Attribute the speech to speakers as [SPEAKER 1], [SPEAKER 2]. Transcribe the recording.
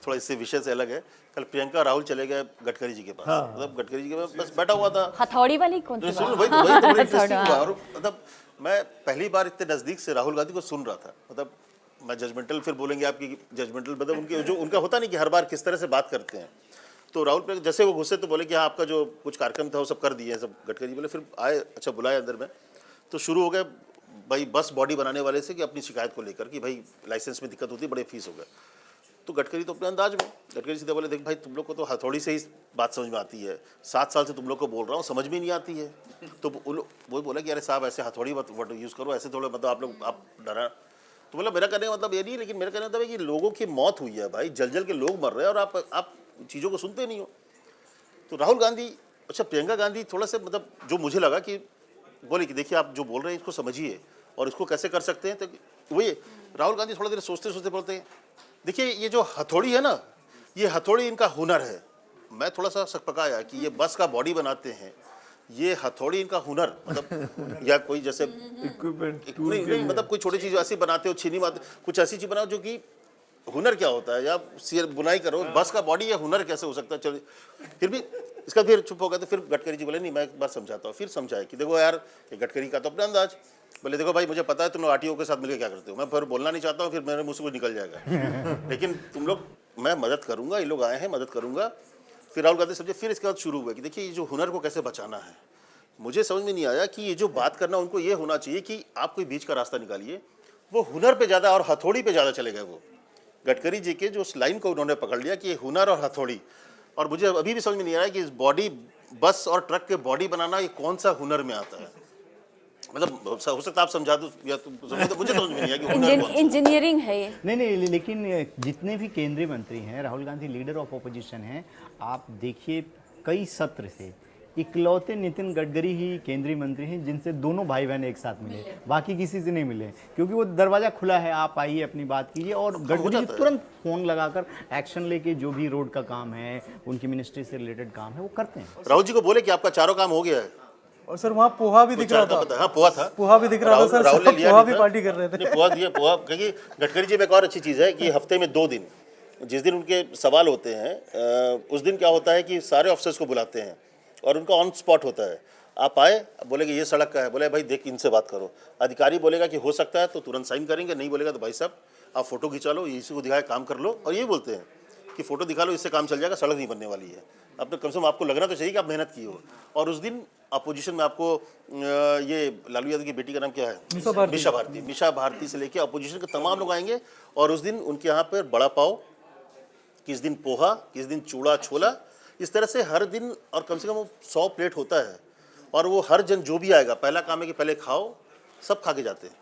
[SPEAKER 1] थोड़ा इससे विषय से अलग है। कल प्रियंका राहुल चले गए गडकरी जी के पास, मतलब गडकरी जी के पास बस बैठा हुआ था।
[SPEAKER 2] हथौड़ी वाली कौन सी
[SPEAKER 1] सुन,
[SPEAKER 2] बात?
[SPEAKER 1] वही तो बड़ा इंटरेस्टिंग हुआ। और मतलब मैं पहली बार इतने नजदीक से राहुल गांधी को सुन रहा था। मतलब मैं जजमेंटल, फिर बोलेंगे आपकी जजमेंटल, मतलब उनके जो उनका होता नहीं कि हर बार किस तरह से बात करते हैं। तो राहुल पे जैसे वो घुसे तो बोले कि हाँ आपका जो कुछ कार्यक्रम था वो सब कर दिए सब गडकरी बोले। फिर आए, अच्छा बुलाए अंदर में, तो शुरू हो गए भाई बस बॉडी बनाने वाले से कि अपनी शिकायत को लेकर कि भाई लाइसेंस में दिक्कत होती है, बड़े फीस हो गए। तो गडकरी तो अपने अंदाज में, गडकरी सीधे बोले देख भाई तुम लोग को तो हथौड़ी से ही बात समझ में आती है, 7 साल से तुम लोग को बोल रहा हूँ समझ में नहीं आती है। तो वो बोला कि अरे साहब ऐसे हथौड़ी मत वर्ड यूज़ करो, ऐसे थोड़ा मतलब आप लोग आप डरा। तो मतलब मेरा कहने का मतलब ये नहीं, लेकिन मेरा कहने का मतलब है कि लोगों की मौत हुई है भाई, जल जल के लोग मर रहे हैं और आप चीज़ों को सुनते नहीं हो। तो राहुल गांधी, अच्छा प्रियंका गांधी थोड़ा सा मतलब जो मुझे लगा कि बोले कि देखिए आप जो बोल रहे हैं इसको समझिए और इसको कैसे कर सकते हैं। तो वही राहुल गांधी थोड़ा देर सोचते सोचते बोलते हैं देखिए ये जो हथौड़ी है ना, ये हथौड़ी इनका हुनर है। मैं थोड़ा सा सकपकाया कि ये बस का बॉडी बनाते हैं, ये हथौड़ी इनका हुनर, मतलब या कोई जैसे
[SPEAKER 3] इक्विपमेंट
[SPEAKER 1] नहीं मतलब कोई छोटी चीज ऐसी बनाते हो, छीनी मारते, कुछ ऐसी चीज बनाओ जो कि हुनर क्या होता है, या बुनाई करो, बस का बॉडी या हुनर कैसे हो सकता है। चलो फिर भी इसका फिर चुप हो गया। तो फिर गडकरी जी बोले नहीं मैं एक बार समझाता हूँ। फिर समझाए कि देखो यार ये गडकरी का तो अपना अंदाज, बोले देखो भाई मुझे पता है तुम लोग आरटीओ के साथ मिलकर क्या करते हो, मैं फिर बोलना नहीं चाहता हूँ, फिर मेरे मुंह से कुछ निकल जाएगा लेकिन तुम लोग, मैं मदद करूंगा, ये लोग आए हैं मदद करूंगा। फिर राहुल गांधी समझे। फिर इसके बाद शुरू हुआ कि देखिए ये जो हुनर को कैसे बचाना है। मुझे समझ में नहीं आया कि ये जो बात करना उनको ये होना चाहिए कि आप कोई बीच का रास्ता निकालिए। वो हुनर पे ज़्यादा और हथौड़ी पे ज़्यादा चले गए। वो गडकरी जी के जो उस लाइन को उन्होंने पकड़ लिया कि ये हुनर और हथौड़ी, और मुझे अभी भी समझ में नहीं आ रहा है कि इस बॉडी, बस और ट्रक के बॉडी बनाना ये कौन सा हुनर में आता है। मतलब हो सकता है आप समझा दो या तो मुझे समझ में नहीं आया कि हुनर कौन सा।
[SPEAKER 2] इंजीनियरिंग है ये।
[SPEAKER 4] नहीं, लेकिन जितने भी केंद्रीय मंत्री हैं, Rahul Gandhi leader of opposition हैं, आप देखिए कई सत्र से इकलौते नितिन गडकरी ही केंद्रीय मंत्री हैं जिनसे दोनों भाई बहन एक साथ मिले, बाकी किसी से नहीं मिले, क्योंकि वो दरवाजा खुला है, आप आइए अपनी बात कीजिए। और गडकरी जी तुरंत फोन लगाकर एक्शन लेके जो भी रोड का काम है, उनकी मिनिस्ट्री से रिलेटेड काम है, वो करते हैं।
[SPEAKER 1] राहुल जी को बोले कि आपका चारों काम हो गया है।
[SPEAKER 3] और सर वहाँ पोहा भी दिख रहा था।
[SPEAKER 1] हाँ पोहा था,
[SPEAKER 3] पोहा भी दिख रहा था सर,
[SPEAKER 1] राहुल ने लिया
[SPEAKER 3] पोहा भी पार्टी कर रहे थे।
[SPEAKER 1] पोहा दिया, पोहा क्योंकि गडकरी जी में एक और अच्छी चीज़ है कि हफ्ते में 2 दिन, जिस दिन उनके सवाल होते हैं उस दिन क्या होता है कि सारे ऑफिसर्स को बुलाते हैं और उनका ऑन स्पॉट होता है। आप आए, बोलेगे ये सड़क का है, बोले भाई देख इनसे बात करो। अधिकारी बोलेगा कि हो सकता है तो तुरंत साइन करेंगे, नहीं बोलेगा तो भाई साहब आप फोटो खिंचा लो, इसी को दिखाए काम कर लो। और यही बोलते हैं कि फोटो दिखा लो, इससे काम चल जाएगा, सड़क नहीं बनने वाली है। अपने कम से कम आपको लगना तो चाहिए कि आप मेहनत की हो। और उस दिन अपोजिशन में आपको ये लालू यादव की बेटी का नाम क्या है, मिशा भारती से लेके अपोजिशन के तमाम लोग आएंगे। और उस दिन उनके यहाँ पर बड़ा पाव, किस दिन पोहा, किस दिन चूड़ा छोला, इस तरह से हर दिन, और कम से कम 100 प्लेट होता है। और वो हर जन जो भी आएगा, पहला काम है कि पहले खाओ, सब खा के जाते हैं।